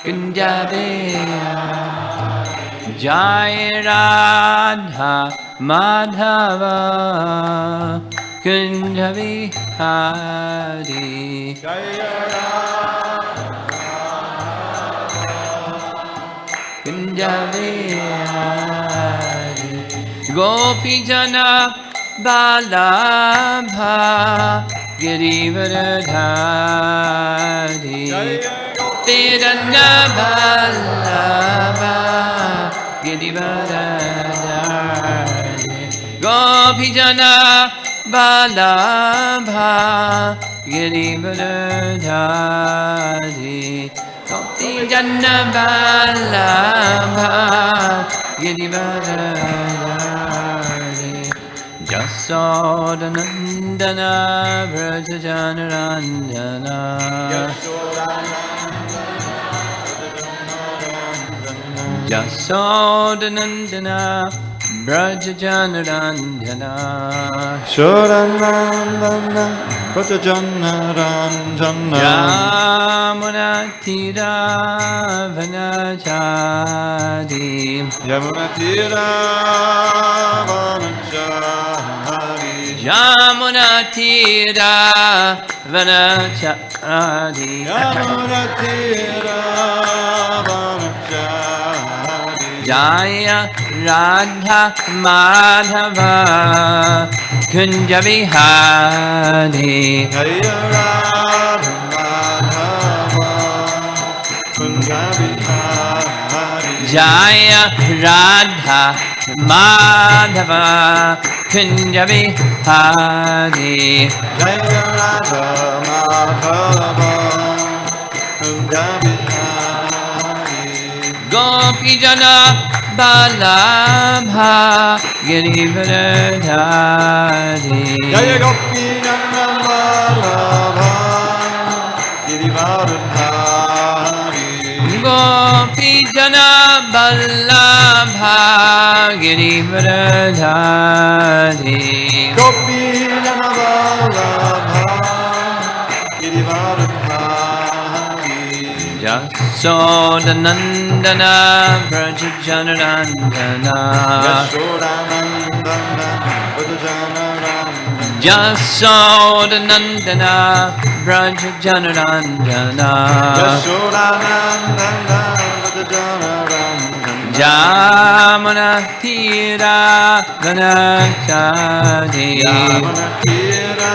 Kunja Vihari. Jai Radha Madhava Kunja Vihari. Kunja Vihari. Gopi Jana Balabha Girivardhari. Tirana Balabha Girivardhari. Gopi Jana Balabha Girivardhari. Gopi Jana Balabha Girivardhari. Jasodanandana Vrajajanaranjana. Jasodanandana Vrajajanaranjana. Shodanandana Vrajajanaranjana. Yamunatira Vanachari. Yamunatira Vanachari. Yamunatira Vanachari. Yamunatira Vanachari. Jaya Radha Madhava Kunja Vihari. Jaya Radha Madhava Kunja Vihari. Jaya Radha Madhava Kunja Vihari. Jaya Radha Madhava Kunja Vihari. Gopi Jana Balabha Girivardhari. Jaya Gopi Jana Balabha Girivardhari. Gopi Jana Balabha Girivardhari. Gopi Jana Balabha Girivardhari. Jasodanandana Vrajajanaranjana. Yashodanandana Vrajajanaranjana. Jasodanandana Vrajajanaranjana. Yashodanandana Vrajajanaranjana. Jamunatira Vanachari. Yamunatira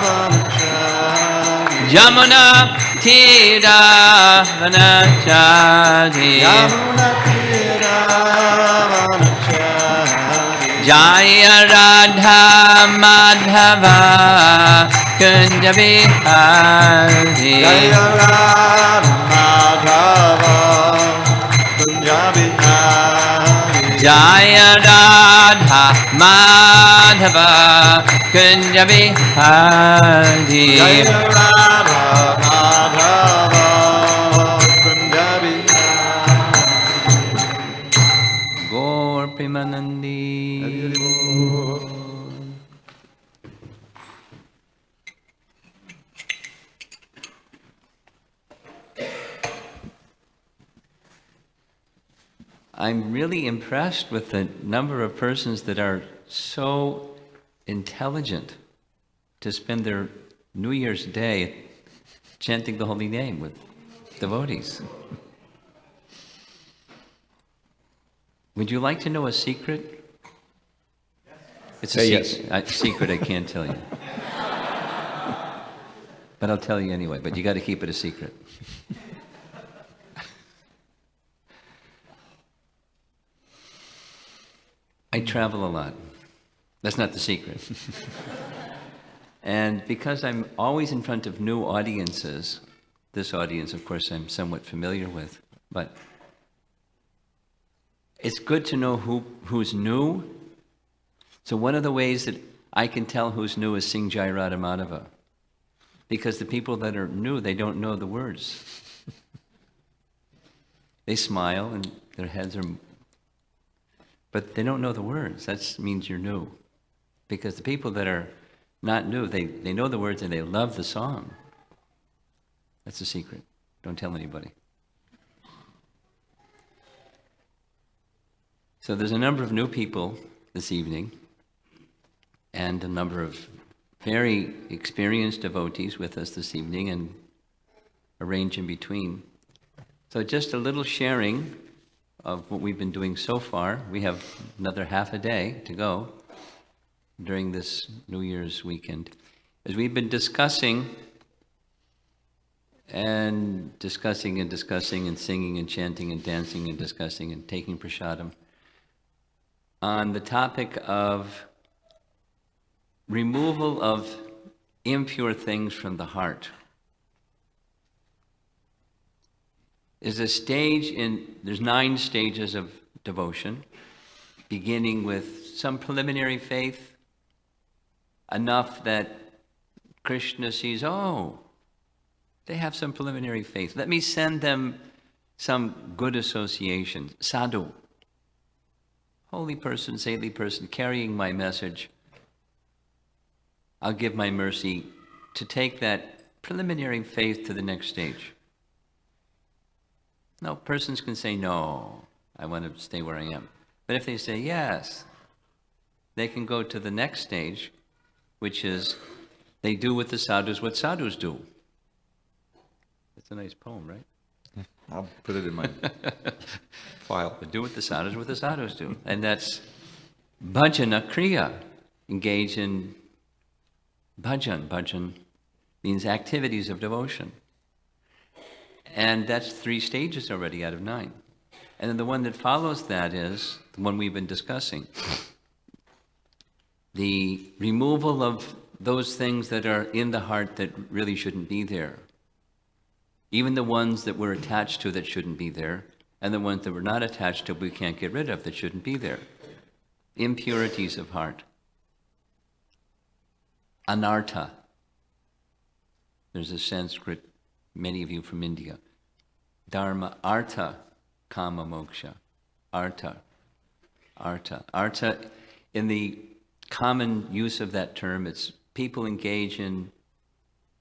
Vanachari. Jamuna Tira Vanachari. Yamunatira Vanachari. Jaya Radha Madhava Kunja Vihari. Jaya Radha Madhava Kunja Vihari. Jaya Radha Madhava Kunja Vihari. Jaya Radha Madhava Kunja Vihari. Gaur Premanandi. I'm really impressed with the number of persons that are so intelligent to spend their New Year's Day chanting the holy name with devotees. Would you like to know a secret? It's a secret I can't tell you. But I'll tell you anyway, but you got to keep it a secret. I travel a lot. That's not the secret. And because I'm always in front of new audiences, this audience, of course, I'm somewhat familiar with, but it's good to know who's new. So one of the ways that I can tell who's new is sing Jai Radha Madhava. Because the people that are new, they don't know the words. They smile and their heads are... But they don't know the words. That means you're new. Because the people that are not new, they know the words and they love the song. That's the secret. Don't tell anybody. So there's a number of new people this evening, and a number of very experienced devotees with us this evening, and a range in between. So just a little sharing of what we've been doing so far. We have another half a day to go during this New Year's weekend. As we've been discussing and discussing and discussing and singing and chanting and dancing and discussing and taking prasadam on the topic of removal of impure things from the heart. There's a stage there's 9 stages of devotion, beginning with some preliminary faith, enough that Krishna sees, oh, they have some preliminary faith. Let me send them some good association. Sadhu, holy person, saintly person, carrying my message. I'll give my mercy to take that preliminary faith to the next stage. No, persons can say, no, I want to stay where I am. But if they say yes, they can go to the next stage, which is they do with the sadhus what sadhus do. That's a nice poem, right? I'll put it in my file. But do with the sadhus what the sadhus do. And that's bhajana kriya. Engage in bhajan. Bhajan means activities of devotion. And that's 3 stages already out of 9. And then the one that follows that is the one we've been discussing. The removal of those things that are in the heart that really shouldn't be there. Even the ones that we're attached to that shouldn't be there, and the ones that we're not attached to we can't get rid of that shouldn't be there. Impurities of heart. Anartha. There's a Sanskrit, many of you from India. Dharma, artha, kama, moksha. Artha. Artha. Artha, in the common use of that term, it's people engage in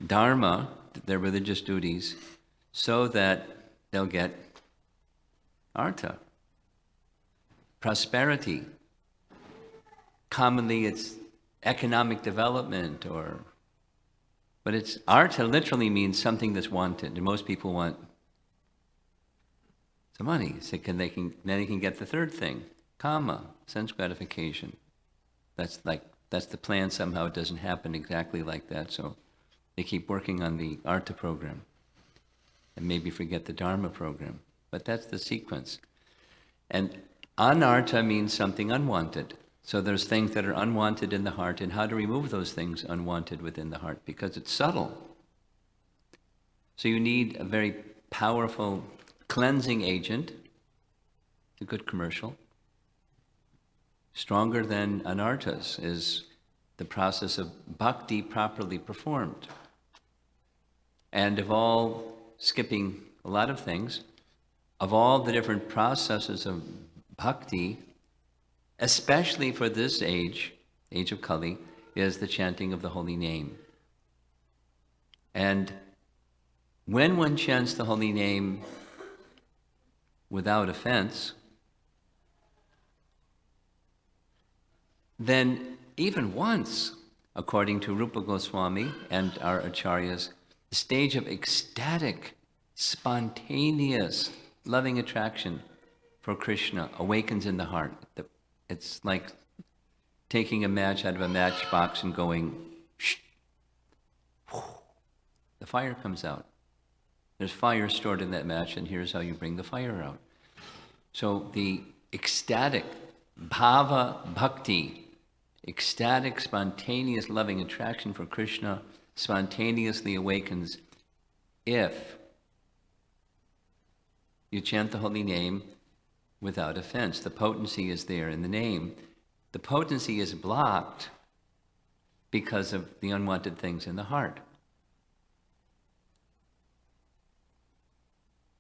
dharma, their religious duties, so that they'll get artha, prosperity. Commonly it's economic development, but it's artha literally means something that's wanted, and most people want some money, so then they can get the third thing, kama, sense gratification. That's the plan. Somehow it doesn't happen exactly like that, so they keep working on the artha program and maybe forget the dharma program. But that's the sequence. And anartha means something unwanted. So there's things that are unwanted in the heart, and how to remove those things unwanted within the heart, because it's subtle. So you need a very powerful cleansing agent, a good commercial. Stronger than anarthas is the process of bhakti properly performed. And skipping a lot of things, of all the different processes of bhakti, especially for this age of Kali, is the chanting of the holy name. And when one chants the holy name without offense, then even once, according to Rupa Goswami and our acharyas, the stage of ecstatic, spontaneous, loving attraction for Krishna awakens in the heart. It's like taking a match out of a matchbox and going, shh, whoo, the fire comes out. There's fire stored in that match, and here's how you bring the fire out. So the ecstatic, bhava bhakti, ecstatic, spontaneous, loving attraction for Krishna spontaneously awakens if you chant the holy name without offense. The potency is there in the name. The potency is blocked because of the unwanted things in the heart.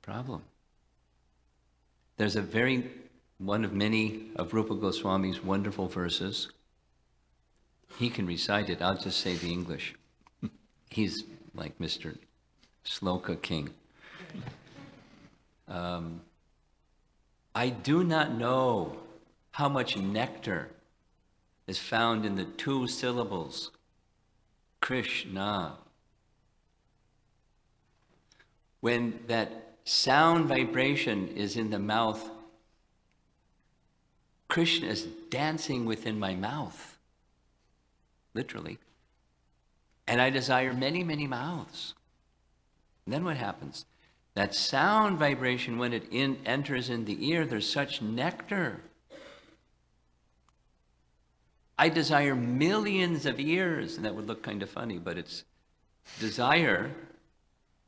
Problem. There's one of many of Rupa Goswami's wonderful verses. He can recite it. I'll just say the English. He's like Mr. Sloka King. I do not know how much nectar is found in the two syllables, Krishna. When that sound vibration is in the mouth, Krishna is dancing within my mouth, literally. And I desire many, many mouths. And then what happens? That sound vibration, when it enters in the ear, there's such nectar. I desire millions of ears, and that would look kind of funny, but it's desire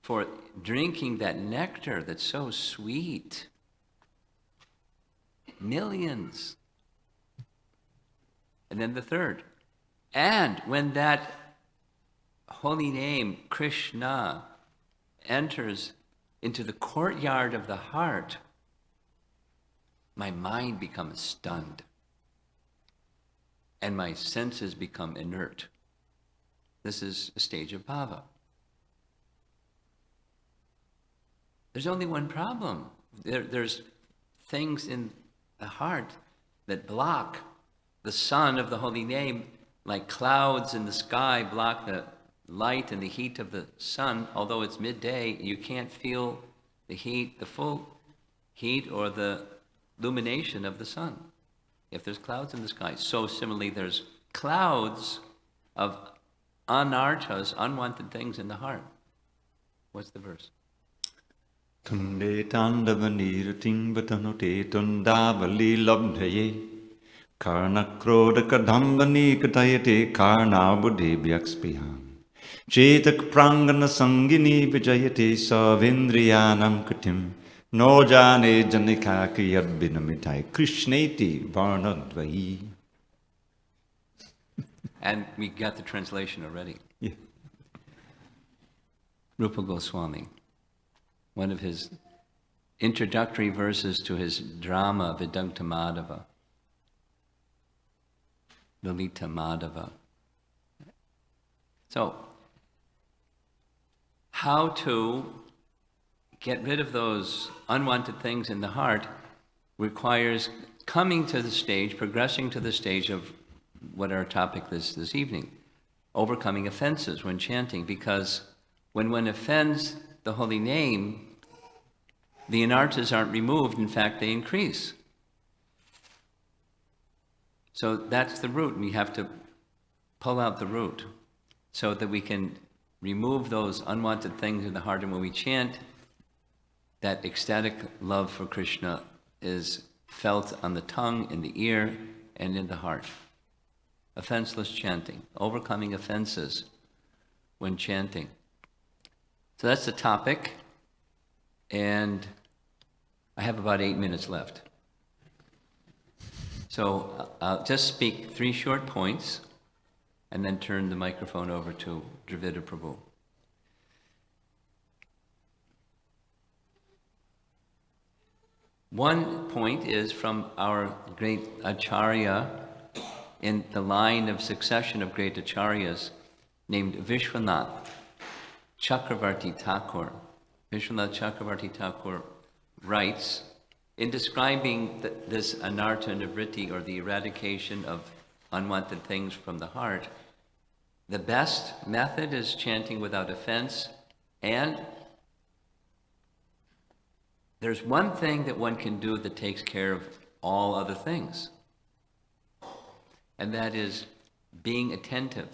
for drinking that nectar that's so sweet. Millions. And then the third. And when that holy name, Krishna, enters into the courtyard of the heart, my mind becomes stunned. And my senses become inert. This is a stage of bhava. There's only one problem. There's things in the heart that block the sun of the holy name, like clouds in the sky block the light and the heat of the sun. Although it's midday, you can't feel the heat, the full heat or the illumination of the sun if there's clouds in the sky. So similarly, there's clouds of anarthas, unwanted things in the heart. What's the verse? Tunde tandavanir tingvatanote tundavali labdhaye karna krodha kadambani katayate karna buddhi vyakspiham chetak prangana sangini vijayate savindriyanam kutim no jane janika kiyadbinamitai krishneti varnadvayi. And we got the translation already. Yeah. Rupa Goswami, one of his introductory verses to his drama Vidagdha Madhava, Lalita Madhava. So, how to get rid of those unwanted things in the heart requires coming to the stage, progressing to the stage of what our topic is this evening, overcoming offenses when chanting, because when one offends the holy name, the anarthas aren't removed, in fact they increase. So that's the root. We have to pull out the root so that we can remove those unwanted things in the heart. And when we chant, that ecstatic love for Krishna is felt on the tongue, in the ear, and in the heart. Offenseless chanting, overcoming offenses when chanting. So that's the topic, and I have about 8 minutes left. So I'll just speak 3 short points and then turn the microphone over to Dravida Prabhu. One point is from our great Acharya in the line of succession of great Acharyas named Vishwanath Chakravarti Thakur. Vishwanath Chakravarti Thakur writes, in describing this Anartha Nivrtti, or the eradication of unwanted things from the heart, the best method is chanting without offense, and there's one thing that one can do that takes care of all other things, and that is being attentive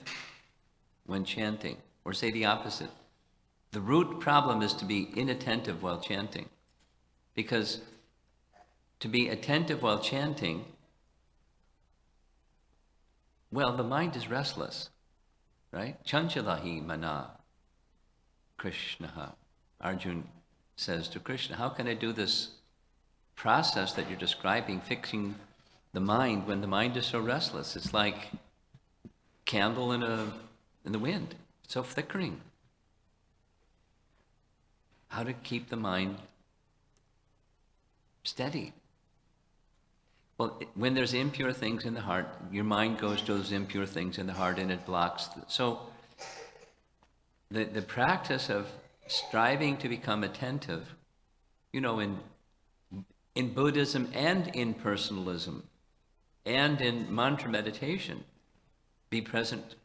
when chanting, or say the opposite. The root problem is to be inattentive while chanting, because to be attentive while chanting, well, the mind is restless, right? Chanchalahi mana Krishna. Arjun says to Krishna, how can I do this process that you're describing, fixing the mind, when the mind is so restless? It's like candle in the wind. It's so flickering. How to keep the mind steady? Well, when there's impure things in the heart, your mind goes to those impure things in the heart and it blocks. So the practice of striving to become attentive, you know, in Buddhism and in personalism, and in mantra meditation, be present.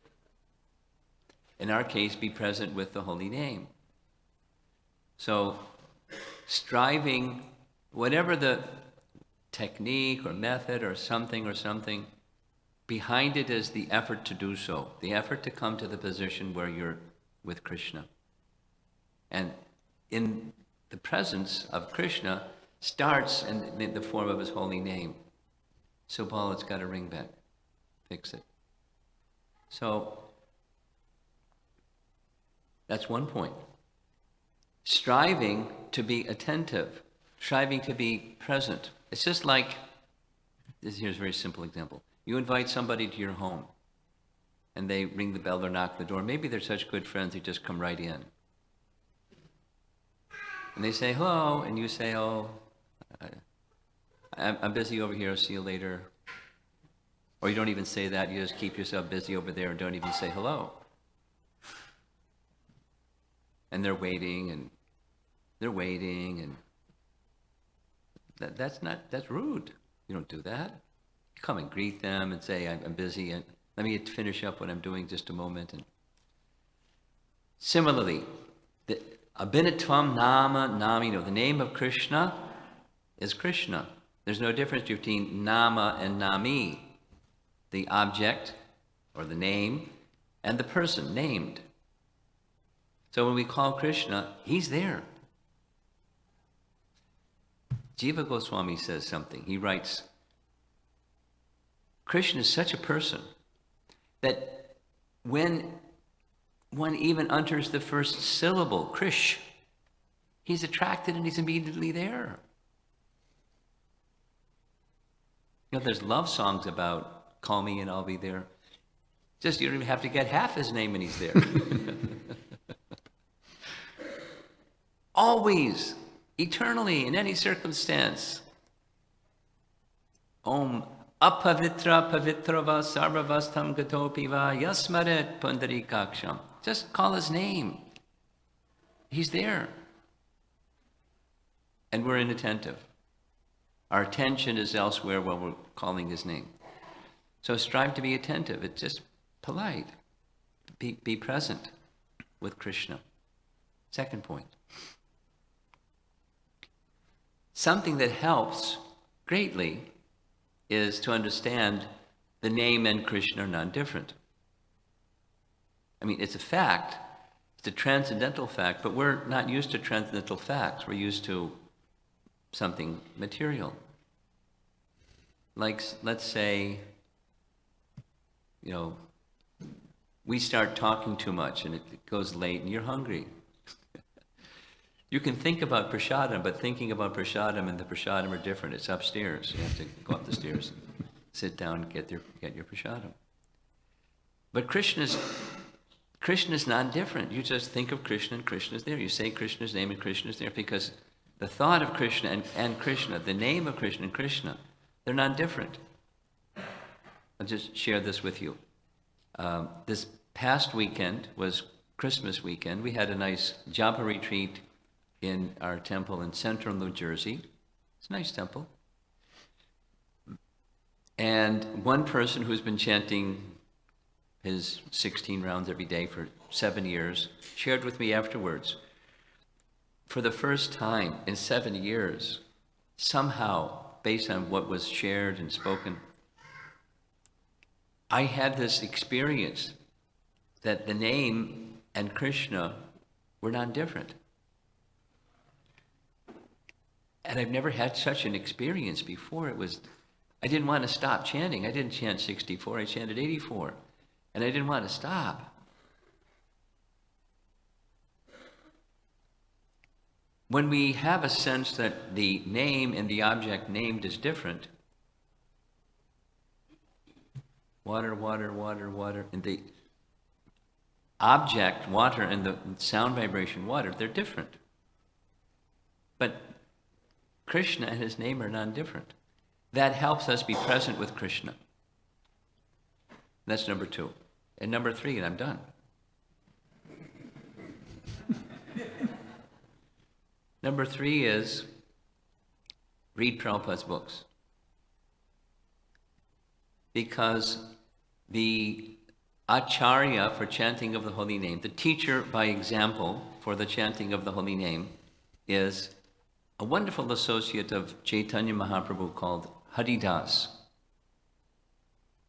In our case, be present with the holy name. So, striving, whatever the technique or method or something, behind it is the effort to do so, the effort to come to the position where you're with Krishna. And in the presence of Krishna starts in the form of his holy name. So Paul, it's got to ring back. Fix it. So, that's one point. Striving to be attentive, striving to be present. It's just like, here's a very simple example. You invite somebody to your home, and they ring the bell or knock the door. Maybe they're such good friends, they just come right in. And they say, hello, and you say, oh, I'm busy over here, I'll see you later. Or you don't even say that, you just keep yourself busy over there and don't even say hello. And they're waiting, and that's rude. You don't do that. You come and greet them and say, I'm busy, and let me finish up what I'm doing just a moment. And similarly, the Abhinatvam Nama Namino, the name of Krishna is Krishna. There's no difference between Nama and Nami, the object or the name, and the person named. So when we call Krishna, he's there. Jiva Goswami says something. He writes, Krishna is such a person that when one even utters the first syllable, Krish, he's attracted and he's immediately there. You know, there's love songs about call me and I'll be there. Just you don't even have to get half his name and he's there. Always, eternally, in any circumstance. Om apavitra pavitrava sarvavastam gatopiva yasmaret pundarikaksham. Just call his name. He's there. And we're inattentive. Our attention is elsewhere while we're calling his name. So strive to be attentive. It's just polite. Be present with Krishna. Second point. Something that helps greatly is to understand the name and Krishna are non-different. I mean, it's a fact. It's a transcendental fact, but we're not used to transcendental facts. We're used to something material. Like, let's say, you know, we start talking too much and it goes late and you're hungry. You can think about prasadam, but thinking about prasadam and the prasadam are different. It's upstairs. You have to go up the stairs, sit down, get your prasadam. But Krishna's not different. You just think of Krishna and Krishna's there. You say Krishna's name and Krishna's there because the thought of Krishna and Krishna, the name of Krishna and Krishna, they're not different. I'll just share this with you. This past weekend was Christmas weekend. We had a nice japa retreat in our temple in central New Jersey. It's a nice temple. And one person who's been chanting his 16 rounds every day for 7 years shared with me afterwards, for the first time in 7 years, somehow, based on what was shared and spoken, I had this experience that the name and Krishna were not different. And I've never had such an experience before. I didn't want to stop chanting. I didn't chant 64, I chanted 84. And I didn't want to stop. When we have a sense that the name and the object named is different, water, water, water, water, and the object, water, and the sound vibration, water, they're different. But Krishna and his name are non-different. That helps us be present with Krishna. That's number 2. And number 3, and I'm done. Number 3 is read Prabhupada's books. because the acharya for chanting of the holy name, the teacher by example for the chanting of the holy name, is a wonderful associate of Chaitanya Mahaprabhu called Haridas.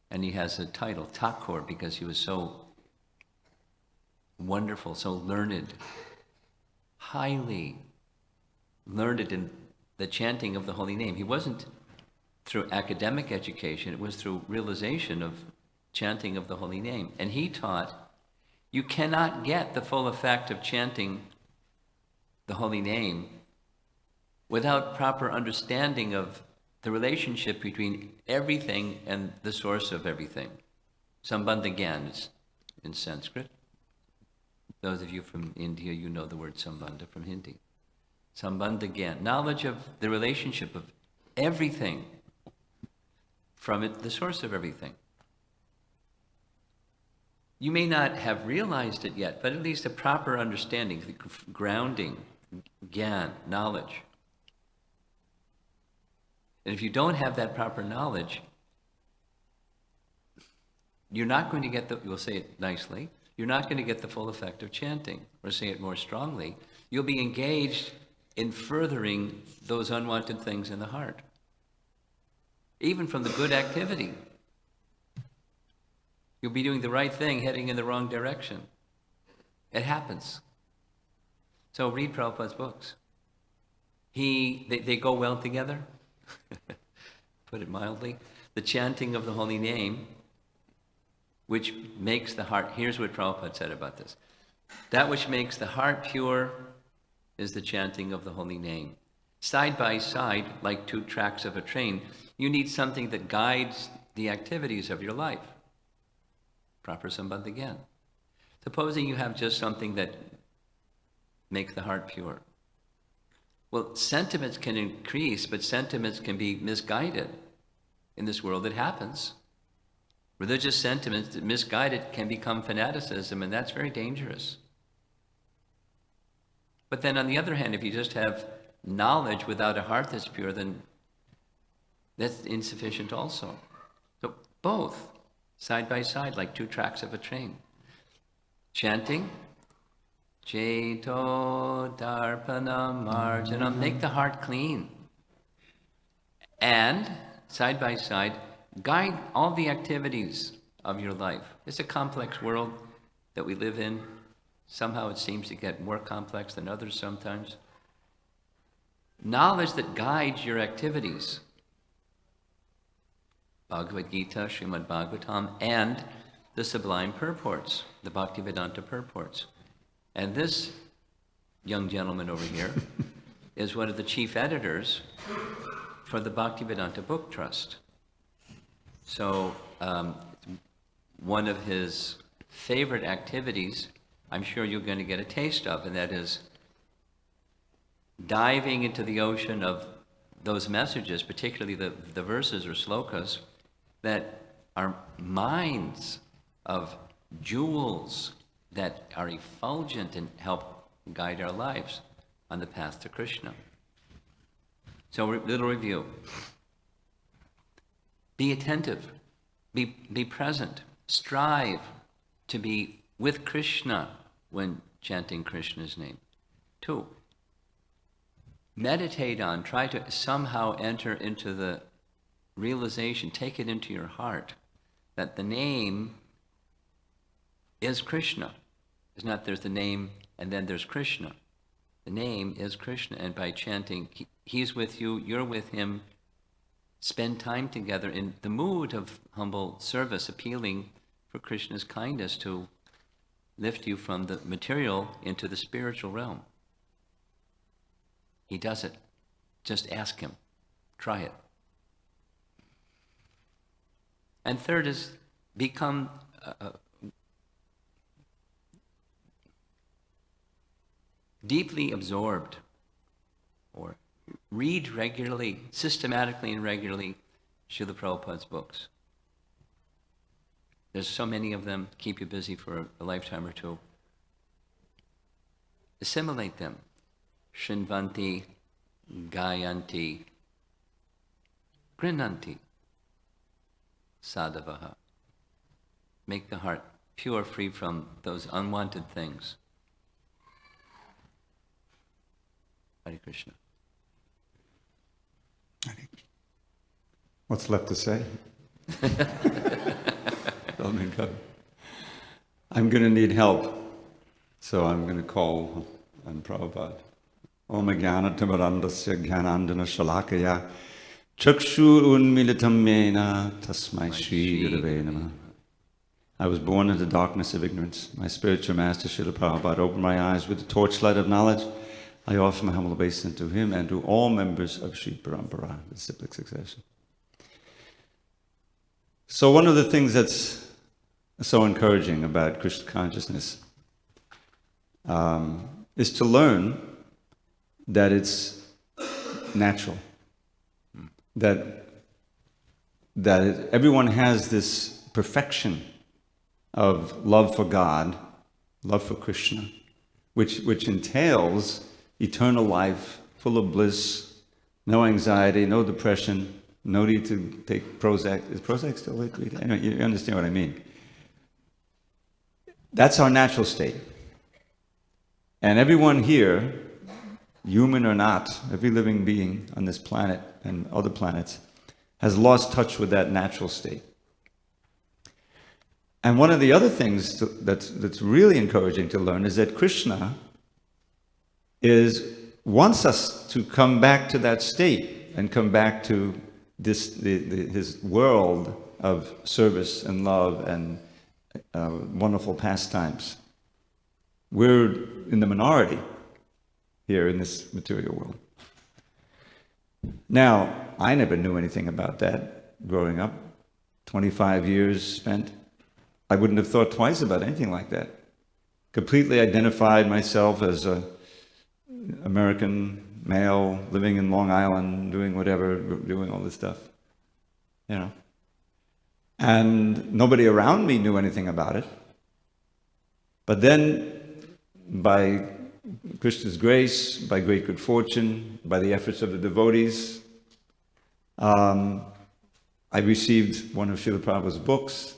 And he has a title, Thakur, because he was so wonderful, so learned, highly learned in the chanting of the holy name. He wasn't through academic education, it was through realization of chanting of the holy name. And he taught, you cannot get the full effect of chanting the holy name without proper understanding of the relationship between everything and the source of everything. Sambandha Gyan is in Sanskrit. Those of you from India, you know the word Sambandha from Hindi. Sambandha Gyan, knowledge of the relationship of everything from it, the source of everything. You may not have realized it yet, but at least a proper understanding, the grounding, Gyan, knowledge. And if you don't have that proper knowledge, you're not going to get we'll say it nicely, you're not going to get the full effect of chanting. Or say it more strongly, you'll be engaged in furthering those unwanted things in the heart. Even from the good activity. You'll be doing the right thing, heading in the wrong direction. It happens. So read Prabhupada's books. They go well together, put it mildly. The chanting of the holy name, which makes the heart, here's what Prabhupada said about this. That which makes the heart pure is the chanting of the holy name. Side by side, like two tracks of a train, you need something that guides the activities of your life. Proper sambandha again. Supposing you have just something that makes the heart pure. Well, sentiments can increase, but sentiments can be misguided. In this world, it happens. Religious sentiments that misguided can become fanaticism, and that's very dangerous. But then on the other hand, if you just have knowledge without a heart that's pure, then that's insufficient also. So both, side by side, like two tracks of a train. Chanting, Cheto Darpana Marjanam, make the heart clean. And, side by side, guide all the activities of your life. It's a complex world that we live in. Somehow it seems to get more complex than others sometimes. Knowledge that guides your activities. Bhagavad Gita, Srimad Bhagavatam, and the sublime purports, the Bhaktivedanta purports. And this young gentleman over here is one of the chief editors for the Bhaktivedanta Book Trust. So one of his favorite activities, I'm sure you're going to get a taste of, and that is diving into the ocean of those messages, particularly the verses or slokas, that are mines of jewels that are effulgent and help guide our lives on the path to Krishna. So, little review. Be attentive. Be present. Strive to be with Krishna when chanting Krishna's name. 2, meditate on, try to somehow enter into the realization, take it into your heart, that the name is Krishna. It's not there's the name and then there's Krishna. The name is Krishna, and by chanting, he's with you, you're with him. Spend time together in the mood of humble service, appealing for Krishna's kindness to lift you from the material into the spiritual realm. He does it. Just ask him. Try it. And third is become deeply absorbed, or read regularly, systematically and regularly, Srila Prabhupada's books. There's so many of them, keep you busy for a lifetime or two. Assimilate them. Shrinvanti, Gayanti, Grinanti. sadhavaha. Make the heart pure, free from those unwanted things. Hare Krishna. What's left to say? All been covered. I'm going to need help, so I'm going to call on Prabhupada. Om Jnanatimirandasya Jnanandana Shalakaya Chakshur Unmilitam Mena Tasmai Shri Gurave Namah. I was born in the darkness of ignorance. My spiritual master, Srila Prabhupada, opened my eyes with the torchlight of knowledge. I offer my humble obeisance to him and to all members of Sri Parampara, the cyclic succession. So one of the things that's so encouraging about Krishna consciousness is to learn that it's natural, that everyone has this perfection of love for God, love for Krishna, which entails eternal life, full of bliss, no anxiety, no depression, no need to take Prozac. Is Prozac still liquid? Anyway, you understand what I mean. That's our natural state. And everyone here, human or not, every living being on this planet and other planets, has lost touch with that natural state. And one of the other things that's really encouraging to learn is that Krishna wants us to come back to that state and come back to his world of service and love and wonderful pastimes. We're in the minority here in this material world. Now, I never knew anything about that growing up. 25 years spent. I wouldn't have thought twice about anything like that. Completely identified myself as an American male living in Long Island, doing whatever, doing all this stuff, you know. And nobody around me knew anything about it. But then, by Krishna's grace, by great good fortune, by the efforts of the devotees, I received one of Srila Prabhupada's books.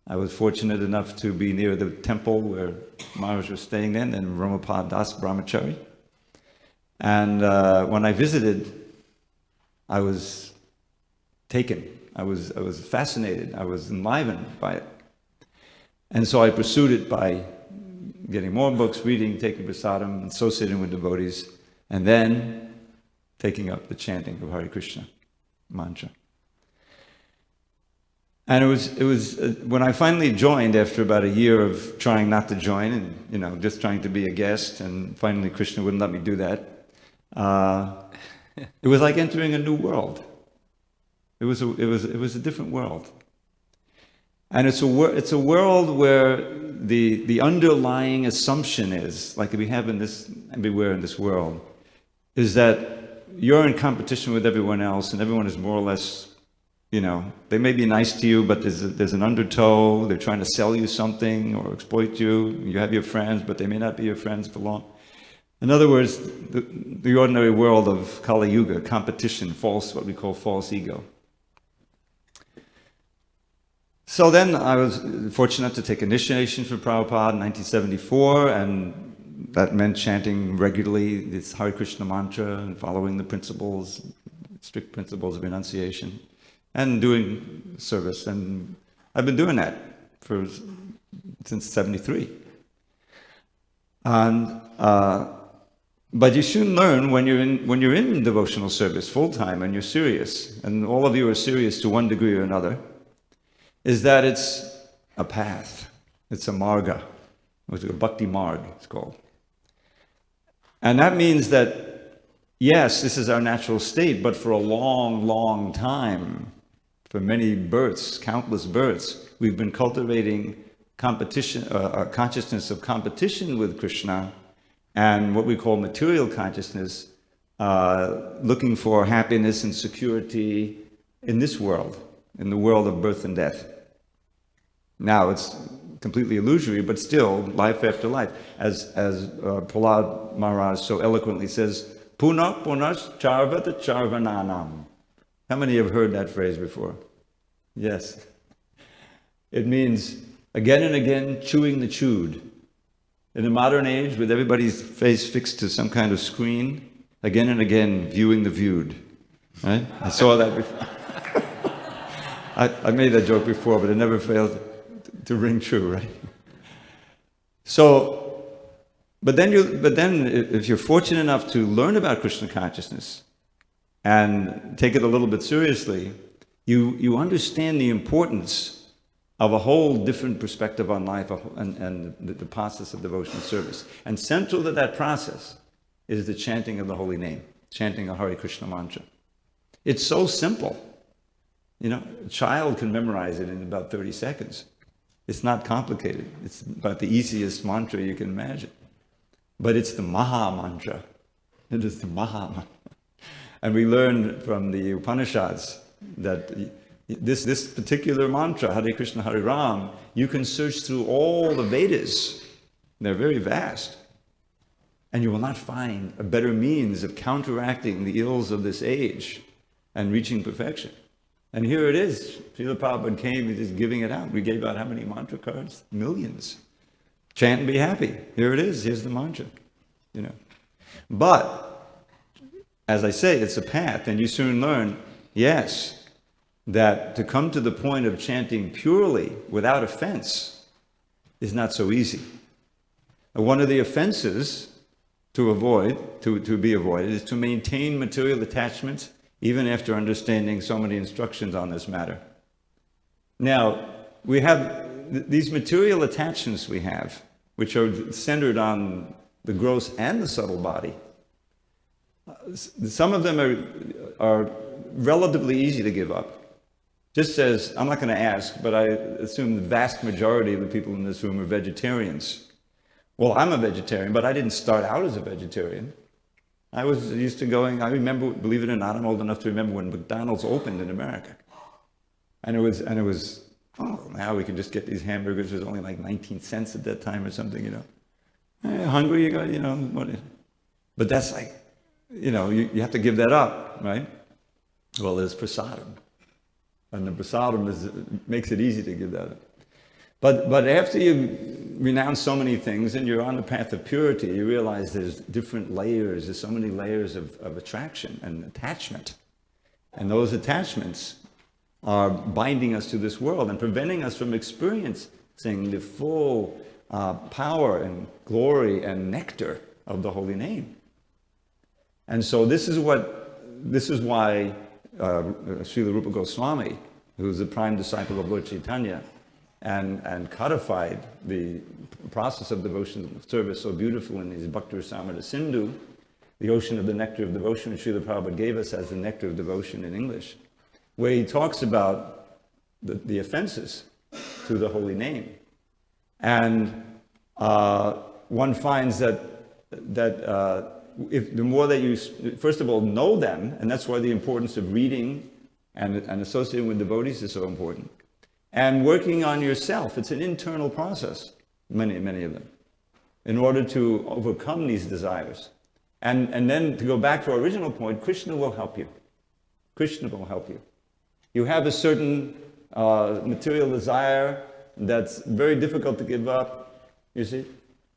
I was fortunate enough to be near the temple where Maharaja was staying then, and Romapada Brahmachari. And when I visited, I was taken. I was fascinated. I was enlivened by it. And so I pursued it by getting more books, reading, taking prasadam, associating with devotees, and then taking up the chanting of Hare Krishna mantra. And it was when I finally joined after about a year of trying not to join and just trying to be a guest, and finally Krishna wouldn't let me do that. It was like entering a new world. It was a different world, and it's a world where the underlying assumption is, like we have everywhere in this world, is that you're in competition with everyone else, and everyone is more or less. They may be nice to you, but there's an undertow. They're trying to sell you something or exploit you. You have your friends, but they may not be your friends for long. In other words, the ordinary world of Kali Yuga, competition, what we call false ego. So then I was fortunate to take initiation from Prabhupada in 1974, and that meant chanting regularly this Hare Krishna mantra and following the strict principles of enunciation. And doing service, and I've been doing that since '73. And but you soon learn when you're in devotional service full time and you're serious, and all of you are serious to one degree or another, is that it's a path, it's a marga, it's a bhakti marg, it's called, and that means that yes, this is our natural state, but for a long, long time. For many births, countless births, we've been cultivating consciousness of competition with Krishna, and what we call material consciousness, looking for happiness and security in this world, in the world of birth and death. Now it's completely illusory, but still, life after life. As Prahlad Maharaj so eloquently says, Punas charvata charvananam. How many have heard that phrase before? Yes. It means again and again chewing the chewed. In the modern age, with everybody's face fixed to some kind of screen, again and again viewing the viewed. Right? I saw that before. I made that joke before, but it never failed to ring true, right? So, but then if you're fortunate enough to learn about Krishna consciousness and take it a little bit seriously, you understand the importance of a whole different perspective on life and the process of devotional service. And central to that process is the chanting of the holy name, chanting a Hare Krishna mantra. It's so simple. You know, a child can memorize it in about 30 seconds. It's not complicated. It's about the easiest mantra you can imagine. But it's the Maha mantra. It is the Maha mantra. And we learn from the Upanishads that this particular mantra, Hare Krishna, Hare Ram, you can search through all the Vedas. They're very vast. And you will not find a better means of counteracting the ills of this age and reaching perfection. And here it is. Srila Prabhupada came, he's just giving it out. We gave out how many mantra cards? Millions. Chant and be happy. Here it is. Here's the mantra. You know. But, as I say, it's a path, and you soon learn, yes, that to come to the point of chanting purely, without offense, is not so easy. One of the offenses to avoid, to be avoided, is to maintain material attachments even after understanding so many instructions on this matter. Now, we have these material attachments we have, which are centered on the gross and the subtle body. Some of them are relatively easy to give up. Just as, I'm not going to ask, but I assume the vast majority of the people in this room are vegetarians. Well, I'm a vegetarian, but I didn't start out as a vegetarian. I was used to going, I remember, believe it or not, I'm old enough to remember when McDonald's opened in America. And it was, oh, now we can just get these hamburgers. It was only like 19 cents at that time or something, you know. Hungry, you go, you know. But that's like, you know, you have to give that up, right? Well, there's prasadam. And the prasadam makes it easy to give that up. But after you renounce so many things and you're on the path of purity, you realize there's different layers. There's so many layers of attraction and attachment. And those attachments are binding us to this world and preventing us from experiencing the full power and glory and nectar of the holy name. And so this is why Srila Rupa Goswami, who's the prime disciple of Lord Chaitanya, and codified the process of devotional service so beautiful in his Bhakti Rasamrita Sindhu, the ocean of the nectar of devotion, which Srila Prabhupada gave us as the nectar of devotion in English, where he talks about the offenses to the holy name. And one finds that if the more that you, first of all, know them, and that's why the importance of reading and associating with devotees is so important, and working on yourself. It's an internal process, many of them, in order to overcome these desires. And then to go back to our original point, Krishna will help you. Krishna will help you. You have a certain material desire that's very difficult to give up, you see.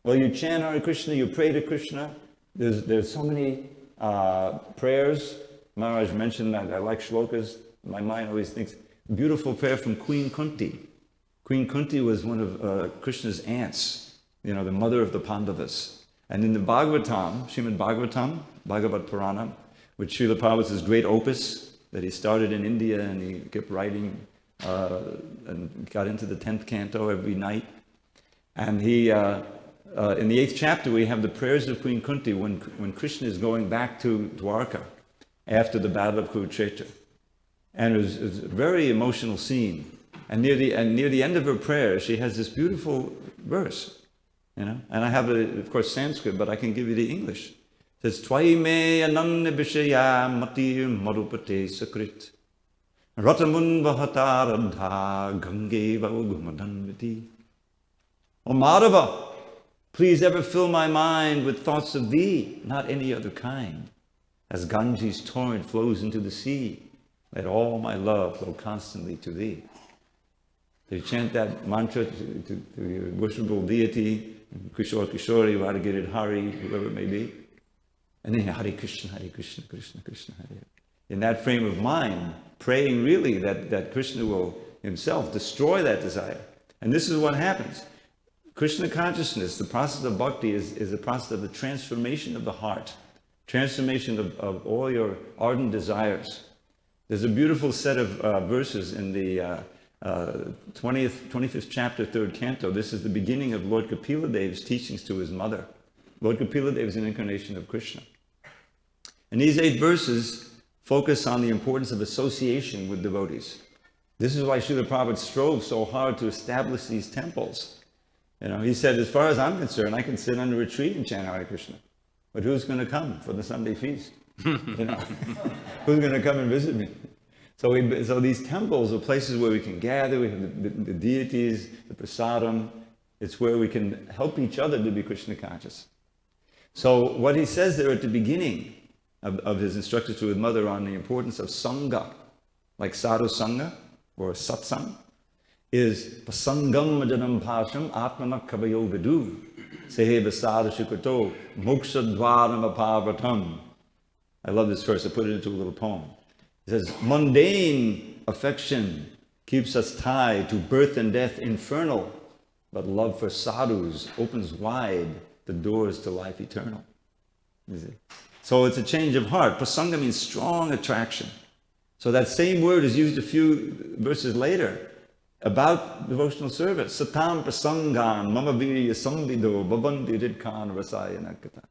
Well, you chant Hare Krishna, you pray to Krishna. There's so many prayers. Maharaja mentioned that I like shlokas. My mind always thinks, beautiful prayer from Queen Kunti. Queen Kunti was one of Krishna's aunts, you know, the mother of the Pandavas. And in the Bhagavatam, Srimad Bhagavatam, Bhagavad Purana, which Srila Prabhupada's great opus that he started in India and he kept writing and got into the 10th canto every night. And he, in the 8th chapter, we have the prayers of Queen Kunti when Krishna is going back to Dwarka after the battle of Kurukshetra. And it was a very emotional scene. And near the end of her prayer, she has this beautiful verse, you know. And I have it, of course, Sanskrit, but I can give you the English. It says, Twai me ananya vishaya matir marupate sakrit ratamun vahataradha gange vagumadanviti. O Madhava, please ever fill my mind with thoughts of thee, not any other kind. As Ganges torrent flows into the sea, Let all my love flow constantly to thee. So you chant that mantra to your worshipable deity, Kishore Kishori, Radha Hari, whoever it may be. And then Hare Krishna, Krishna Krishna, Hare. In that frame of mind, praying really that Krishna will himself destroy that desire. And this is what happens. Krishna consciousness, the process of bhakti is the process of the transformation of the heart, transformation of all your ardent desires. There's a beautiful set of verses in the 25th chapter, 3rd canto. This is the beginning of Lord Kapila Dev's teachings to his mother. Lord Kapila Dev is an incarnation of Krishna. And these 8 verses focus on the importance of association with devotees. This is why Srila Prabhupada strove so hard to establish these temples. You know, he said, as far as I'm concerned, I can sit under a tree and chant Hare Krishna. But who's going to come for the Sunday feast? You know, who's going to come and visit me? So these temples are places where we can gather. We have the deities, the prasadam. It's where we can help each other to be Krishna conscious. So what he says there at the beginning of his instructions to his mother on the importance of sangha, like sadhu sangha or satsang, is pasangam majanam pasham atmanak kabayo vidu sehe vasada shukato mokshadvaram apavatam. I love this verse. I put it into a little poem. It says, mundane affection keeps us tied to birth and death infernal, but love for sadhus opens wide the doors to life eternal. You see? So it's a change of heart. Prasanga means strong attraction. So that same word is used a few verses later about devotional service. Satam prasangan mama virya samvido bhavanti ridkan rasayana kata.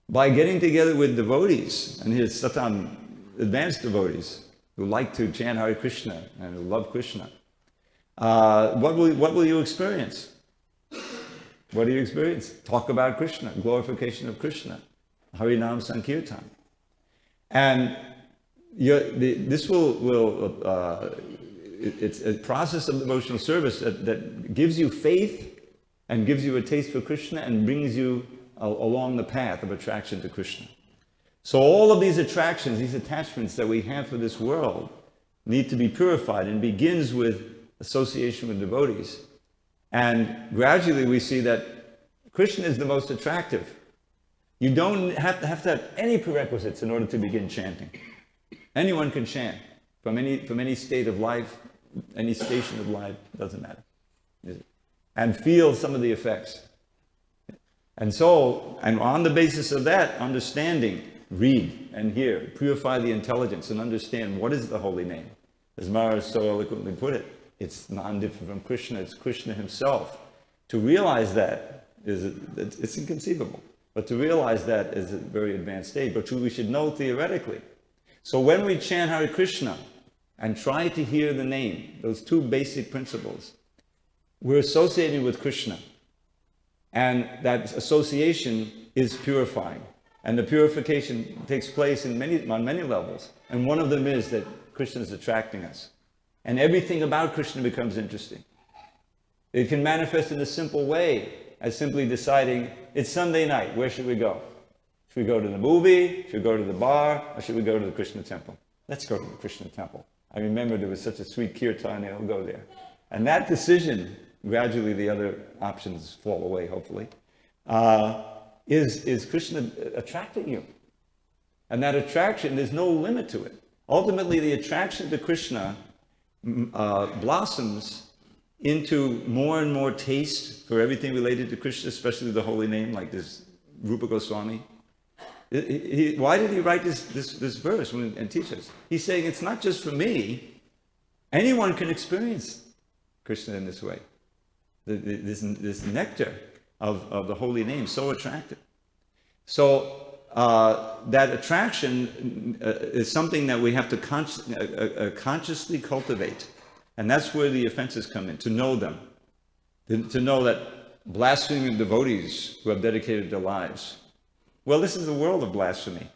By getting together with devotees, and here's satam, advanced devotees who like to chant Hare Krishna and who love Krishna, what will you experience? What do you experience? Talk about Krishna, glorification of Krishna, Harinam Sankirtan. And this it's a process of devotional service that gives you faith and gives you a taste for Krishna and brings you along the path of attraction to Krishna. So all of these attractions, these attachments that we have for this world need to be purified, and begins with association with devotees. And gradually we see that Krishna is the most attractive. You don't have to have any prerequisites in order to begin chanting. Anyone can chant from any state of life, any station of life, doesn't matter. And feel some of the effects. And on the basis of that understanding, read and hear, purify the intelligence and understand what is the holy name. As Maharaja so eloquently put it, it's non-different from Krishna, it's Krishna himself. To realize that it's inconceivable. But to realize that is a very advanced stage, but we should know theoretically. So when we chant Hare Krishna and try to hear the name, those 2 basic principles, we're associating with Krishna. And that association is purifying. And the purification takes place on many levels. And one of them is that Krishna is attracting us. And everything about Krishna becomes interesting. It can manifest in a simple way, as simply deciding, it's Sunday night, where should we go? Should we go to the movie? Should we go to the bar? Or should we go to the Krishna temple? Let's go to the Krishna temple. I remember there was such a sweet kirtan, I'll go there. And that decision, gradually the other options fall away, hopefully, is Krishna attracting you? And that attraction, there's no limit to it. Ultimately, the attraction to Krishna blossoms into more and more taste for everything related to Krishna, especially the holy name, like this Rupa Goswami. Why did he write this verse and teach us? He's saying it's not just for me. Anyone can experience Krishna in this way. This nectar of the holy name, so attractive. So that attraction is something that we have to consciously cultivate. And that's where the offenses come in, to know them. To know that blaspheming devotees who have dedicated their lives. Well, this is a world of blasphemy.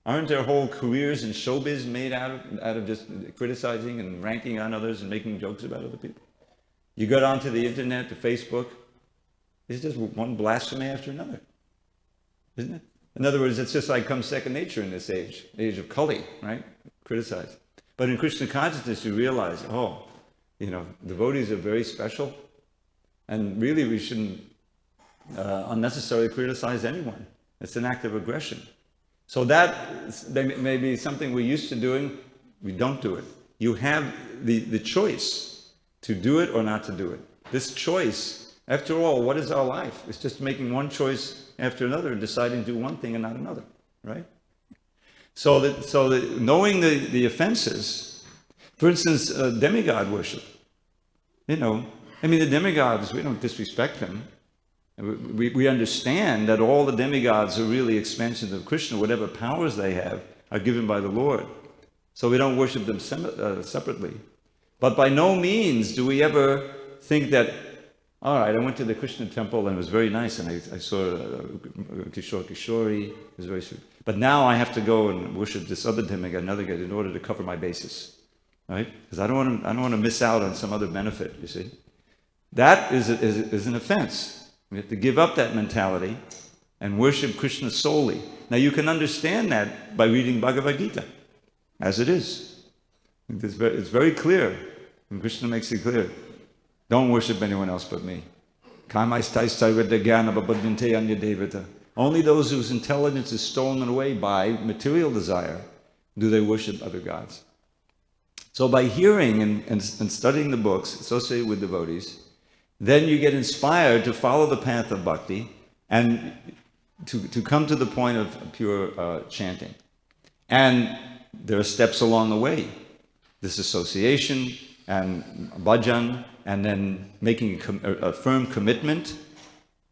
Aren't there whole careers in showbiz made out of just criticizing and ranking on others and making jokes about other people? You go onto the internet, to Facebook, it's just one blasphemy after another, isn't it? In other words, it's just like come second nature in this age, the age of Kali, right? Criticize. But in Krishna consciousness, you realize, devotees are very special, and really we shouldn't unnecessarily criticize anyone. It's an act of aggression. So that may be something we're used to doing. We don't do it. You have the choice to do it or not to do it. This choice, after all, what is our life? It's just making one choice after another, deciding to do one thing and not another, right? So that knowing the offenses, for instance, demigod worship. The demigods, we don't disrespect them. We understand that all the demigods are really expansions of Krishna. Whatever powers they have are given by the Lord. So we don't worship them separately. But by no means do we ever think that, all right, I went to the Krishna temple and it was very nice, and I saw Kishore Kishori, it was very sweet. But now I have to go and worship this other demigod, another god, in order to cover my bases, right? Because I don't want to miss out on some other benefit. You see, that is an offense. We have to give up that mentality and worship Krishna solely. Now you can understand that by reading Bhagavad Gita, as it is. It's very clear, and Krishna makes it clear. Don't worship anyone else but me. Only those whose intelligence is stolen away by material desire do they worship other gods. So by hearing and studying the books associated with devotees, then you get inspired to follow the path of bhakti and to come to the point of pure chanting. And there are steps along the way. This association and bhajan, and then making a firm commitment.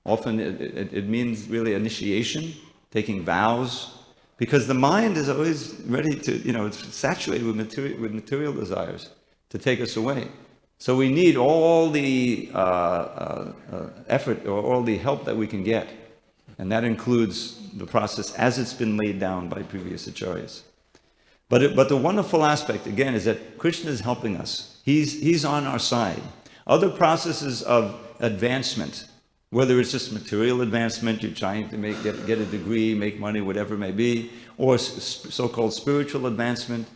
Often it means really initiation, taking vows, because the mind is always ready to, it's saturated with material desires to take us away. So we need all the effort or all the help that we can get. And that includes the process as it's been laid down by previous acharyas. But the wonderful aspect, again, is that Krishna is helping us. He's on our side. Other processes of advancement, whether it's just material advancement, you're trying to get a degree, make money, whatever it may be, or so-called spiritual advancement,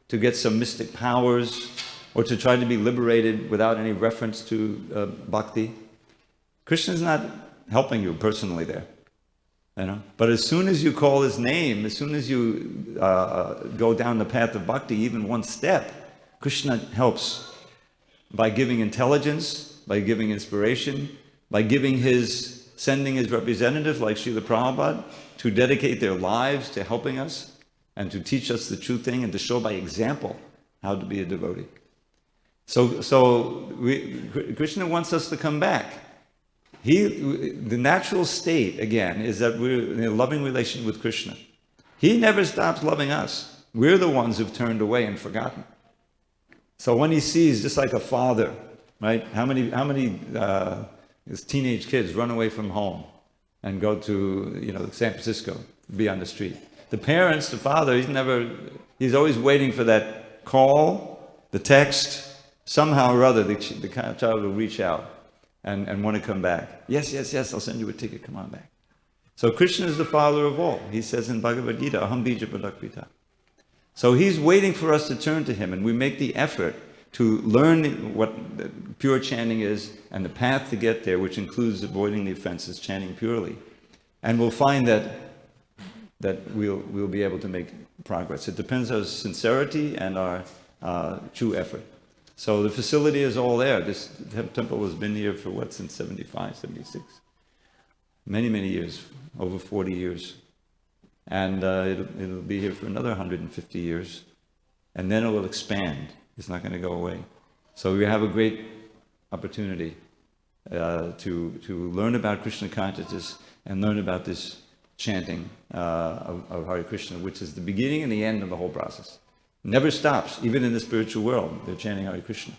to get some mystic powers, or to try to be liberated without any reference to bhakti. Krishna's not helping you personally there. But as soon as you call his name, as soon as you go down the path of bhakti, even one step, Krishna helps by giving intelligence, by giving inspiration, by sending his representative like Srila Prabhupada to dedicate their lives to helping us and to teach us the true thing and to show by example how to be a devotee. So Krishna wants us to come back. The natural state, again, is that we're in a loving relation with Krishna. He never stops loving us. We're the ones who've turned away and forgotten. So when he sees, just like a father, right? How many his teenage kids run away from home and go to San Francisco, be on the street. The parents, the father, he's always waiting for that call, the text. Somehow or other, the child will reach out and want to come back. Yes, I'll send you a ticket, come on back. So Krishna is the father of all. He says in Bhagavad Gita, Aham bija padakvita. So he's waiting for us to turn to him, and we make the effort to learn what pure chanting is and the path to get there, which includes avoiding the offenses, chanting purely. And we'll find that we'll be able to make progress. It depends on our sincerity and our true effort. So the facility is all there. This temple has been here for since 75, 76. Many, many years, over 40 years. And it'll be here for another 150 years. And then it will expand. It's not going to go away. So we have a great opportunity to learn about Krishna consciousness and learn about this chanting of Hare Krishna, which is the beginning and the end of the whole process. Never stops, even in the spiritual world. They're chanting Hare Krishna.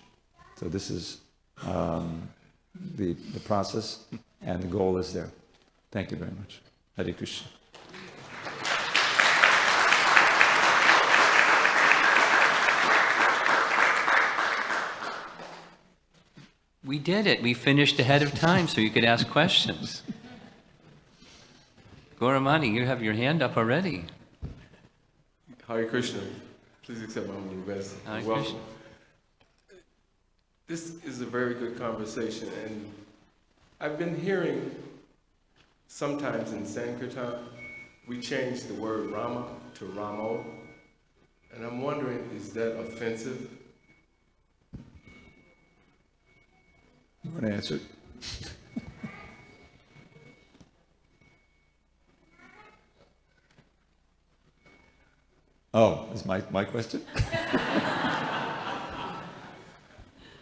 So this is the process, and the goal is there. Thank you very much. Hare Krishna. We did it. We finished ahead of time so you could ask questions. Gauramani, you have your hand up already. Hare Krishna. Please accept my humble best. Hare Welcome. Krishna. This is a very good conversation, and I've been hearing sometimes in Sankirtan, we change the word Rama to Ramo, and I'm wondering, is that offensive? You want to answer? Oh, is my question?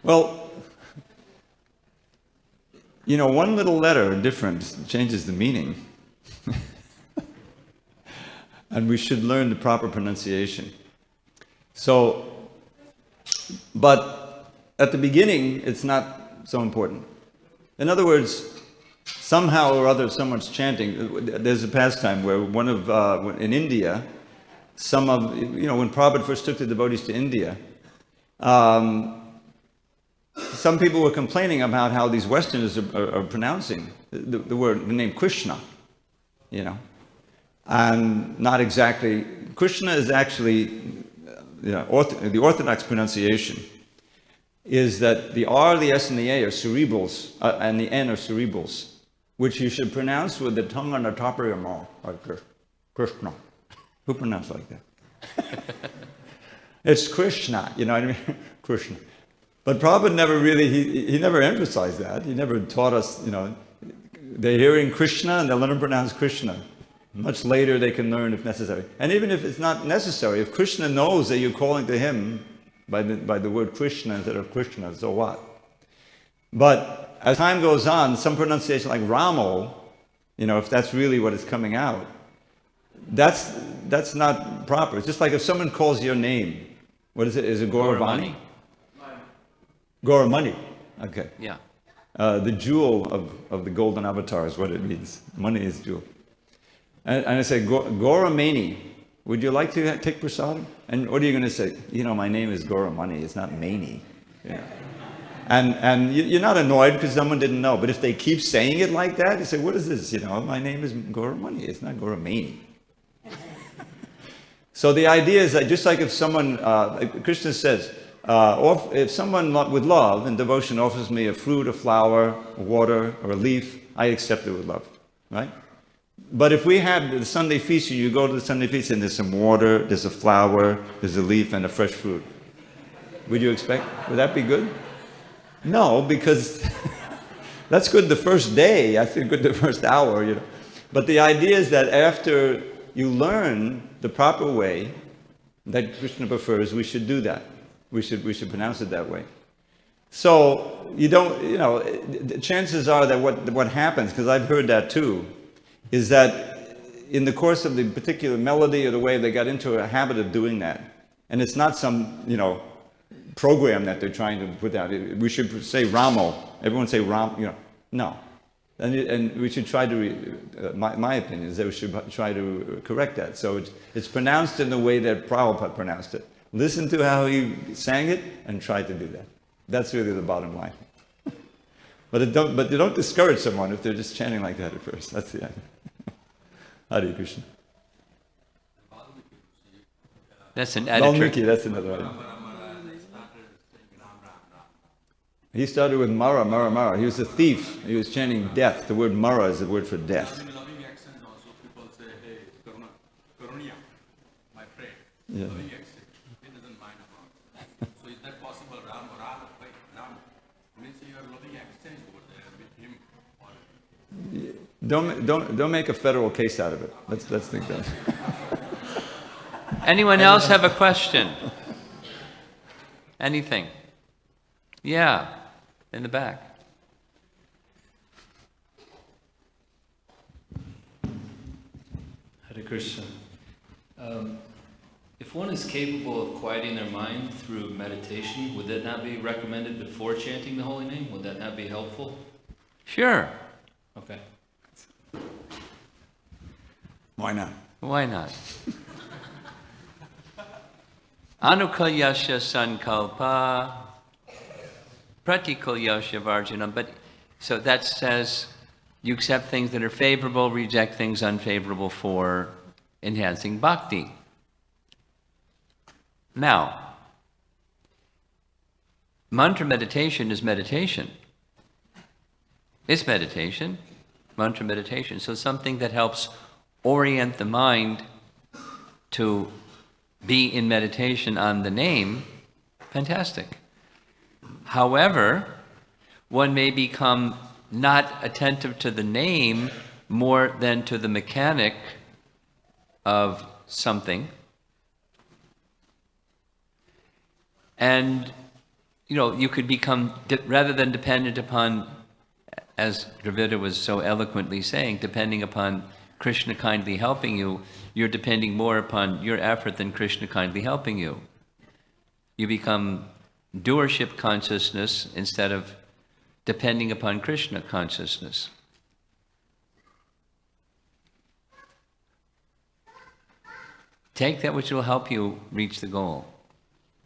Well, you know, one little letter different changes the meaning. And we should learn the proper pronunciation. So, but at the beginning, it's not so important. In other words, somehow or other, someone's chanting. There's a pastime where in India, when Prabhupada first took the devotees to India, some people were complaining about how these Westerners are pronouncing the name Krishna, and not exactly. Krishna is actually, the Orthodox pronunciation is that the R, the S, and the A are cerebrals, and the N are cerebrals, which you should pronounce with the tongue on the top of your mouth, like this. Krishna. Who pronounced like that? It's Krishna, you know what I mean? Krishna. But Prabhupada never really, he never emphasized that. He never taught us, they're hearing Krishna and they'll learn to pronounce Krishna. Much later they can learn if necessary. And even if it's not necessary, if Krishna knows that you're calling to him by the word Krishna instead of Krishna, so what? But as time goes on, some pronunciation like Ramo, if that's really what is coming out, that's not proper. It's just like if someone calls your name, what is it? Is it Gauravani? Gauramani. Okay. Yeah. The jewel of the golden avatar is what it means. Money is jewel. And I say, Gauramani, would you like to take prasadam? And what are you going to say? My name is Gauramani, it's not Mani. Yeah. And you're not annoyed because someone didn't know. But if they keep saying it like that, you say, what is this? My name is Gauramani, it's not Gauramani. So the idea is that just like if someone, Krishna says, if someone with love and devotion offers me a fruit, a flower, a water, or a leaf, I accept it with love, right? But if we have the Sunday feast, you go to the Sunday feast and there's some water, there's a flower, there's a leaf, and a fresh fruit. Would you expect? Would that be good? No, because that's good the first day. I think good the first hour, But the idea is that after you learn the proper way that Krishna prefers, we should do that. We should pronounce it that way. So you don't, chances are that what happens, because I've heard that too, is that in the course of the particular melody or the way they got into a habit of doing that, and it's not some, program that they're trying to put out. We should say Ramo. Everyone say Ram, no. And we should try to, my opinion is that we should try to correct that. So it's pronounced in the way that Prabhupada pronounced it. Listen to how he sang it and try to do that. That's really the bottom line. But you don't discourage someone if they're just chanting like that at first. That's the idea. Hare Krishna. That's an editor. Valmiki, that's another one. He started with Mara, Mara, Mara. He was a thief. He was chanting death. The word Mara is the word for death. In loving accent also people say, hey, Karunya, my friend. Yeah. Loving accent. He doesn't mind about it. So is that possible? Ram or Ram? Ram means you are loving accent over there with him. Don't make a federal case out of it. Let's think that. Anyone else have a question? Anything? Yeah, in the back. Hare Krishna. If one is capable of quieting their mind through meditation, would that not be recommended before chanting the holy name? Would that not be helpful? Sure. Okay. Why not? Why not? Anukalyasya sankalpa pratikulyasya varjanam. But so that says you accept things that are favorable, reject things unfavorable for enhancing bhakti. Now, mantra meditation is meditation. It's meditation, mantra meditation. So something that helps orient the mind to be in meditation on the name, fantastic. However, one may become not attentive to the name more than to the mechanic of something. And, you could become, rather than dependent upon, as Dravida was so eloquently saying, depending upon Krishna kindly helping you, you're depending more upon your effort than Krishna kindly helping you. You become doership consciousness instead of depending upon Krishna consciousness. Take that which will help you reach the goal.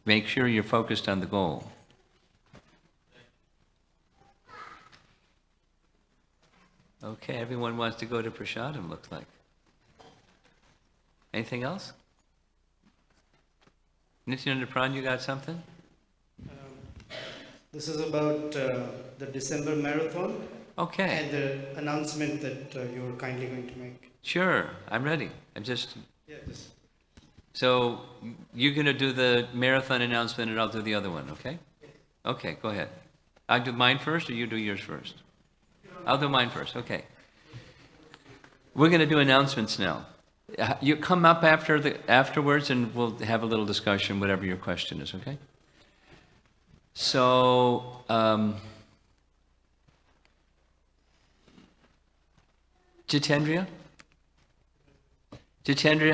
Make sure you're focused on the goal. Okay, everyone wants to go to Prasadam, looks like. Anything else? Nityananda Pran, you got something? This is about the December marathon Okay. and the announcement that you're kindly going to make. Sure, I'm ready. Just So you're going to do the marathon announcement and I'll do the other one, okay? Okay, go ahead. I'll do mine first or you do yours first? I'll do mine first, okay. We're going to do announcements now. You come up afterwards and we'll have a little discussion, whatever your question is, okay? So, Jitendra,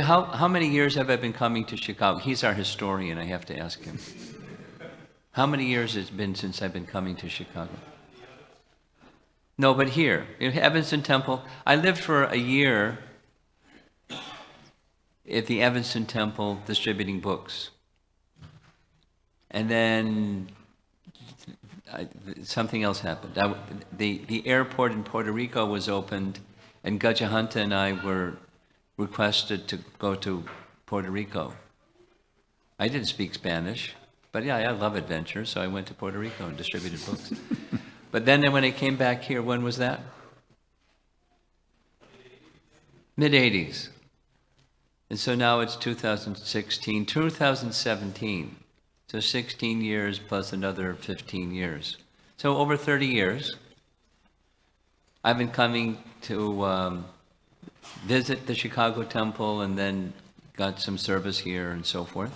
how many years have I been coming to Chicago? He's our historian, I have to ask him. How many years has it been since I've been coming to Chicago? No, but here, in Evanston Temple, I lived for a year at the Evanston Temple distributing books. And then something else happened. The airport in Puerto Rico was opened, and Gajahanta and I were requested to go to Puerto Rico. I didn't speak Spanish, but yeah, I love adventure, so I went to Puerto Rico and distributed books. But then when I came back here, when was that? Mid-80s. And so now it's 2016, 2017. So 16 years plus another 15 years. So over 30 years, I've been coming to visit the Chicago Temple and then got some service here and so forth.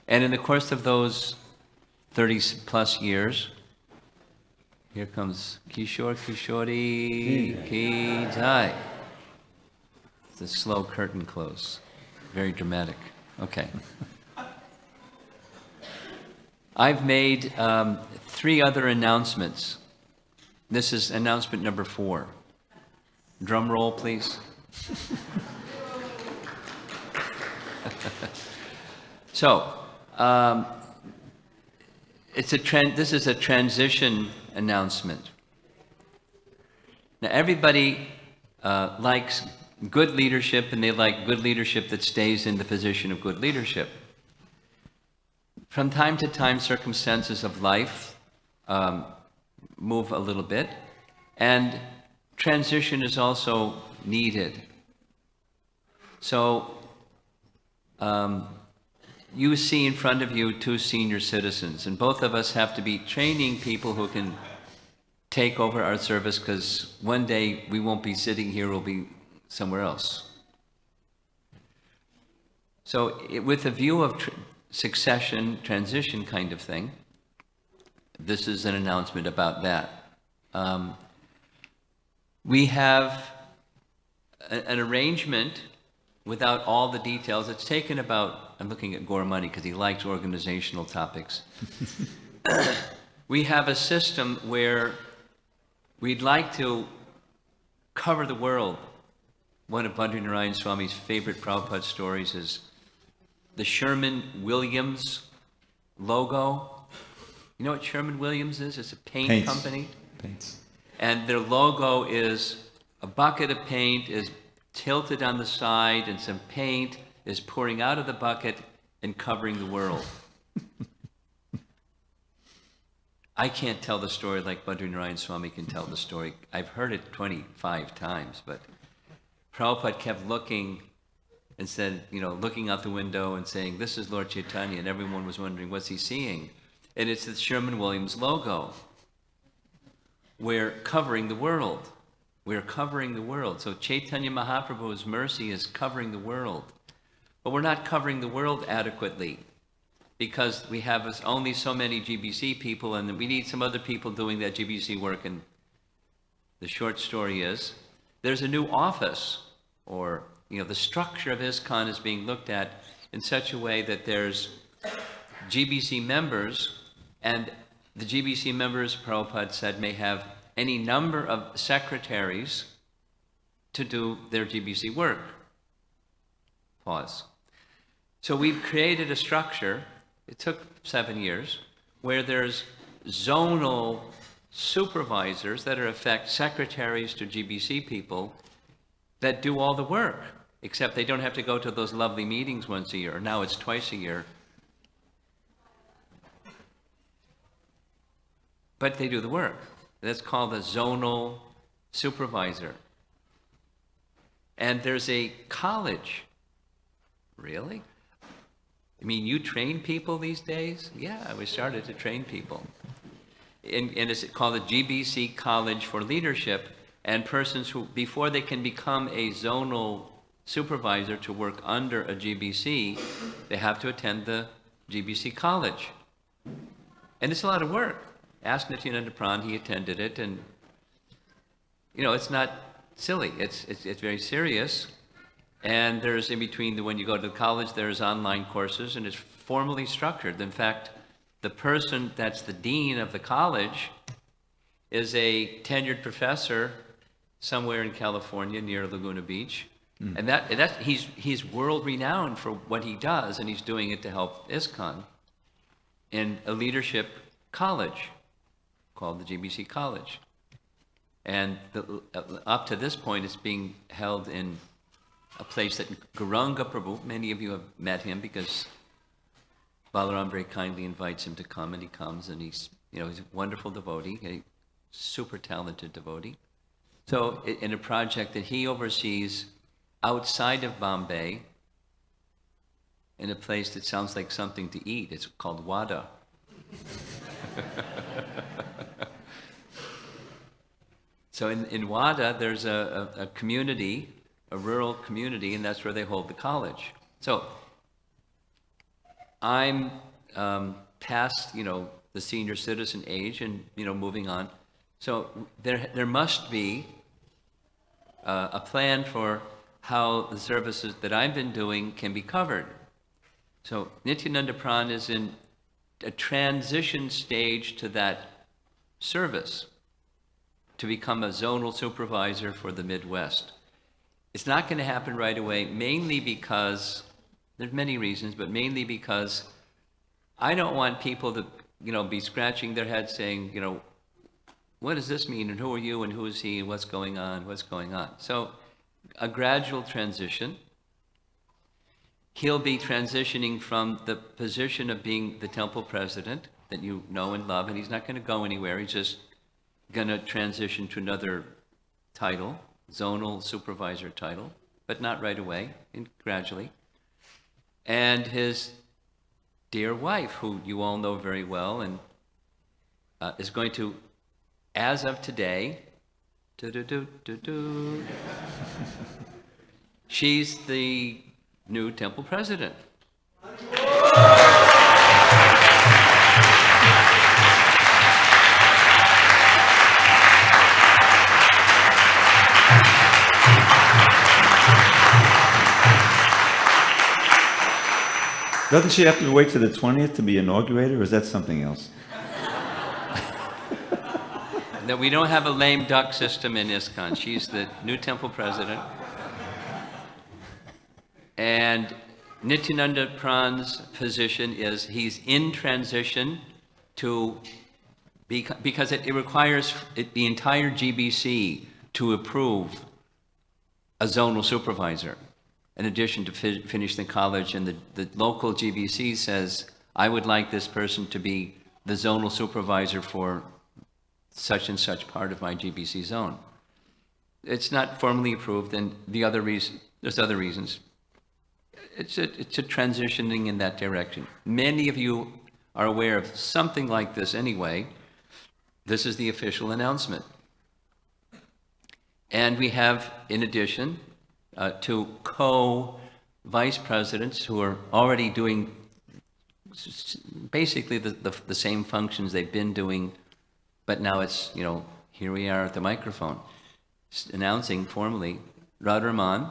And in the course of those 30 plus years, here comes Kishore Kishori Ki Jai. It's a slow curtain close. Very dramatic. Okay. I've made 3 other announcements. This is announcement number 4. Drum roll, please. So, this is a transition announcement. Now, everybody likes good leadership, and they like good leadership that stays in the position of good leadership. From time to time, circumstances of life move a little bit, and transition is also needed. So, you see in front of you 2 senior citizens, and both of us have to be training people who can take over our service, because one day we won't be sitting here, we'll be somewhere else. So with a view of succession, transition kind of thing, this is an announcement about that. We have an arrangement without all the details. It's taken about, I'm looking at Goramani because he likes organizational topics. We have a system where we'd like to cover the world. One of Bhadrinarayan Swami's favorite Prabhupada stories is the Sherman-Williams logo. You know what Sherman-Williams is? It's a paint company. Paints. And their logo is a bucket of paint is tilted on the side, and some paint is pouring out of the bucket and covering the world. I can't tell the story like Badrinarayan Swami can tell the story. I've heard it 25 times, but Prabhupada kept looking and said, looking out the window and saying, "This is Lord Chaitanya," and everyone was wondering, what's he seeing? And it's the Sherman-Williams logo. We're covering the world. We're covering the world. So Chaitanya Mahaprabhu's mercy is covering the world. But we're not covering the world adequately because we have only so many GBC people, and we need some other people doing that GBC work. And the short story is, there's a new office, or the structure of ISKCON is being looked at in such a way that there's GBC members, and the GBC members, Prabhupada said, may have any number of secretaries to do their GBC work. Pause. So we've created a structure, it took 7 years, where there's zonal supervisors that are in effect secretaries to GBC people that do all the work, except they don't have to go to those lovely meetings once a year. Now it's twice a year. But they do the work. That's called a zonal supervisor. And there's a college. Really? I mean, you train people these days? Yeah, we started to train people. And it's called the GBC College for Leadership. And persons who, before they can become a zonal supervisor to work under a GBC, they have to attend the GBC College. And it's a lot of work. Ask Nityananda Pran, he attended it, and it's not silly. It's very serious. And there's in between when you go to college, there's online courses, and it's formally structured. In fact, the person that's the dean of the college is a tenured professor somewhere in California near Laguna Beach. And he's world renowned for what he does, and he's doing it to help ISKCON in a leadership college called the GBC College. And up to this point, it's being held in a place that Gauranga Prabhu, many of you have met him because Balaram very kindly invites him to come, and he comes, and he's a wonderful devotee, a super talented devotee. So in a project that he oversees outside of Bombay, in a place that sounds like something to eat, it's called Wada. So in Wada, there's a community, a rural community, and that's where they hold the college. So I'm past, the senior citizen age and, moving on. So there must be a plan for how the services that I've been doing can be covered. So Nityananda Pran is in a transition stage to that service, to become a zonal supervisor for the Midwest. It's not going to happen right away, mainly because, there's many reasons, but mainly because I don't want people to, be scratching their heads saying, what does this mean, and who are you, and who is he, and what's going on? So a gradual transition. He'll be transitioning from the position of being the temple president that you know and love, and he's not going to go anywhere. He's just going to transition to another title, zonal supervisor title, but not right away, and gradually. And his dear wife, who you all know very well, and is going to, as of today, she's the new temple president. Doesn't she have to wait to the 20th to be inaugurated, or is that something else? No, we don't have a lame duck system in ISKCON. She's the new temple president. And Nityananda Pran's position is he's in transition to, because it requires the entire GBC to approve a zonal supervisor. in addition to finish the college, and the local GBC says, I would like this person to be the zonal supervisor for such and such part of my GBC zone. It's not formally approved, and there's other reasons. It's a transitioning in that direction. Many of you are aware of something like this anyway. This is the official announcement. And we have, in addition, two co-vice presidents who are already doing basically the same functions they've been doing, but now it's, here we are at the microphone, announcing formally. Radharaman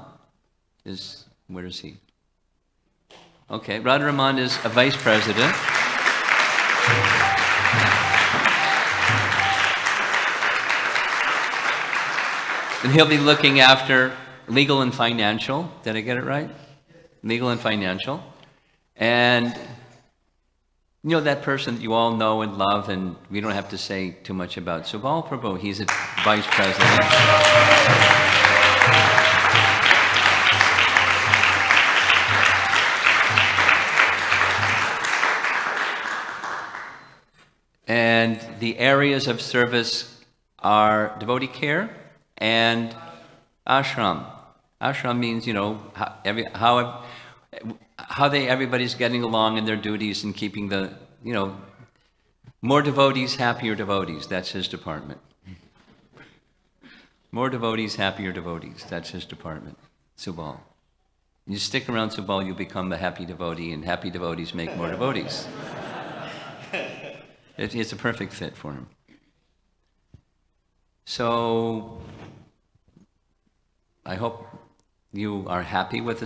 is, where is he? Okay, Radharaman is a vice president. And he'll be looking after legal and financial. Did I get it right? Legal and financial. And that person that you all know and love, and we don't have to say too much about. Subal Prabhu, he's a vice president. And the areas of service are devotee care and ashram. Ashram means, everybody's getting along in their duties and keeping the, more devotees, happier devotees. That's his department. More devotees, happier devotees. That's his department. Subal. You stick around Subal, you become a happy devotee, and happy devotees make more devotees. It's a perfect fit for him. So, I hope you are happy with the